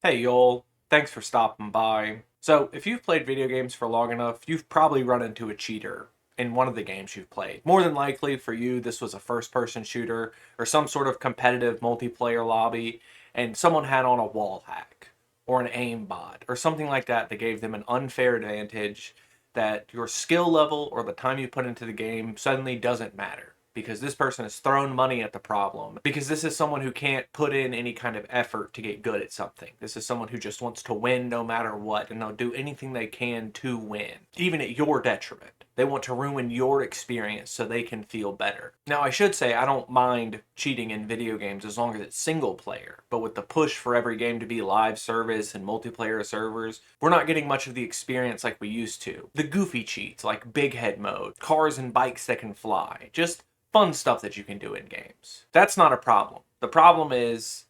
Hey y'all, thanks for stopping by. So, if you've played video games for long enough, you've probably run into a cheater in one of the games you've played. More than likely, for you, this was a first-person shooter or some sort of competitive multiplayer lobby, and someone had on a wall hack or an aimbot or something like that that gave them an unfair advantage that your skill level or the time you put into the game suddenly doesn't matter because this person has thrown money at the problem, because this is someone who can't put in any kind of effort to get good at something. This is someone who just wants to win no matter what, and they'll do anything they can to win, even at your detriment. They want to ruin your experience so they can feel better. Now, I should say I don't mind cheating in video games as long as it's single player, but with the push for every game to be live service and multiplayer servers, we're not getting much of the experience like we used to. The goofy cheats like big head mode, cars and bikes that can fly, just fun stuff that you can do in games. That's not a problem. The problem is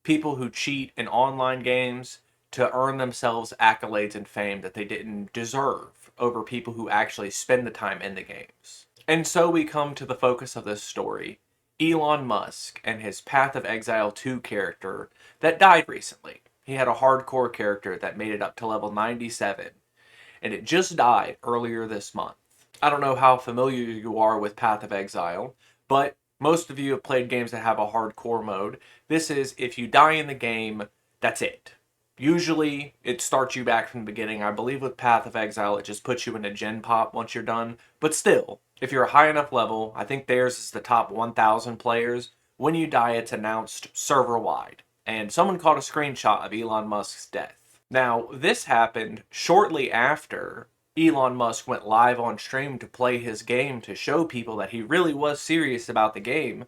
people who cheat in online games to earn themselves accolades and fame that they didn't deserve over people who actually spend the time in the games. And so we come to the focus of this story, Elon Musk and his Path of Exile 2 character that died recently. He had a hardcore character that made it up to level 97, and it just died earlier this month. I don't know how familiar you are with Path of Exile, but most of you have played games that have a hardcore mode. This is, if you die in the game, that's it. Usually, it starts you back from the beginning. I believe with Path of Exile, it just puts you in a gen pop once you're done. But still, if you're a high enough level, I think theirs is the top 1,000 players, when you die, it's announced server-wide. And someone caught a screenshot of Elon Musk's death. Now, this happened shortly after Elon Musk went live on stream to play his game to show people that he really was serious about the game,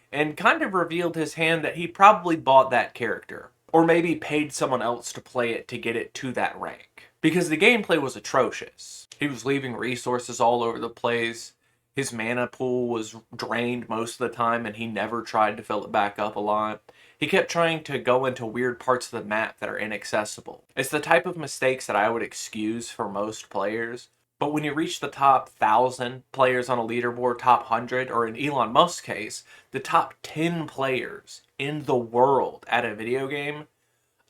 and kind of revealed his hand that he probably bought that character, or maybe paid someone else to play it to get it to that rank. Because the gameplay was atrocious. He was leaving resources all over the place, his mana pool was drained most of the time and he never tried to fill it back up a lot. He kept trying to go into weird parts of the map that are inaccessible. It's the type of mistakes that I would excuse for most players, but when you reach the top 1,000 players on a leaderboard, top 100, or in Elon Musk's case, the top 10 players in the world at a video game,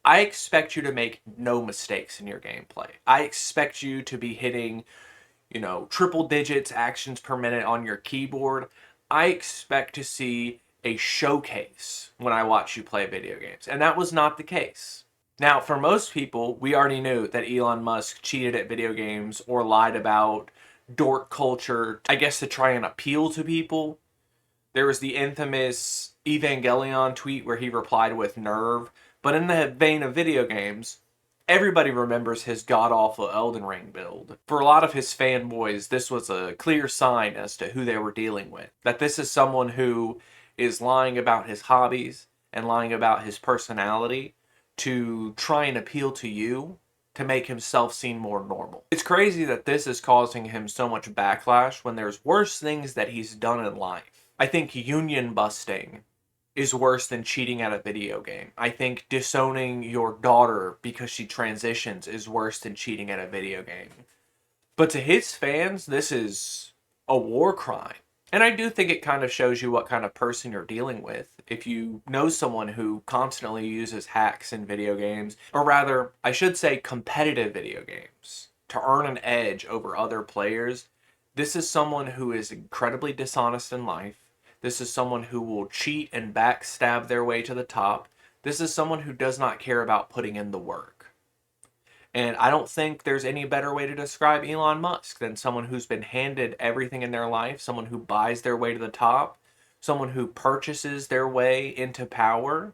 I expect you to make no mistakes in your gameplay. I expect you to be hitting, triple digits actions per minute on your keyboard. I expect to see a showcase when I watch you play video games. And that was not the case. Now, for most people, we already knew that Elon Musk cheated at video games or lied about dork culture, I guess to try and appeal to people. There was the infamous Evangelion tweet where he replied with nerve. But in the vein of video games, everybody remembers his god-awful Elden Ring build. For a lot of his fanboys, this was a clear sign as to who they were dealing with. That this is someone who is lying about his hobbies and lying about his personality to try and appeal to you to make himself seem more normal. It's crazy that this is causing him so much backlash when there's worse things that he's done in life. I think union busting is worse than cheating at a video game. I think disowning your daughter because she transitions is worse than cheating at a video game. But to his fans, this is a war crime. And I do think it kind of shows you what kind of person you're dealing with. If you know someone who constantly uses hacks in video games, or rather, I should say competitive video games, to earn an edge over other players, this is someone who is incredibly dishonest in life. This is someone who will cheat and backstab their way to the top. This is someone who does not care about putting in the work. And I don't think there's any better way to describe Elon Musk than someone who's been handed everything in their life, someone who buys their way to the top, someone who purchases their way into power,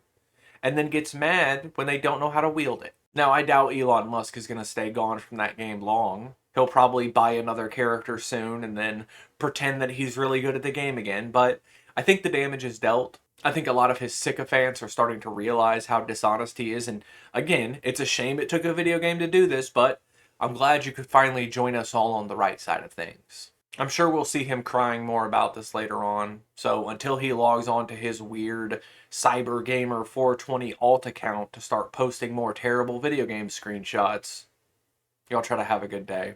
and then gets mad when they don't know how to wield it. Now, I doubt Elon Musk is going to stay gone from that game long. He'll probably buy another character soon and then pretend that he's really good at the game again, but I think the damage is dealt. I think a lot of his sycophants are starting to realize how dishonest he is, and again, it's a shame it took a video game to do this, but I'm glad you could finally join us all on the right side of things. I'm sure we'll see him crying more about this later on, so until he logs on to his weird CyberGamer420 alt account to start posting more terrible video game screenshots, y'all try to have a good day.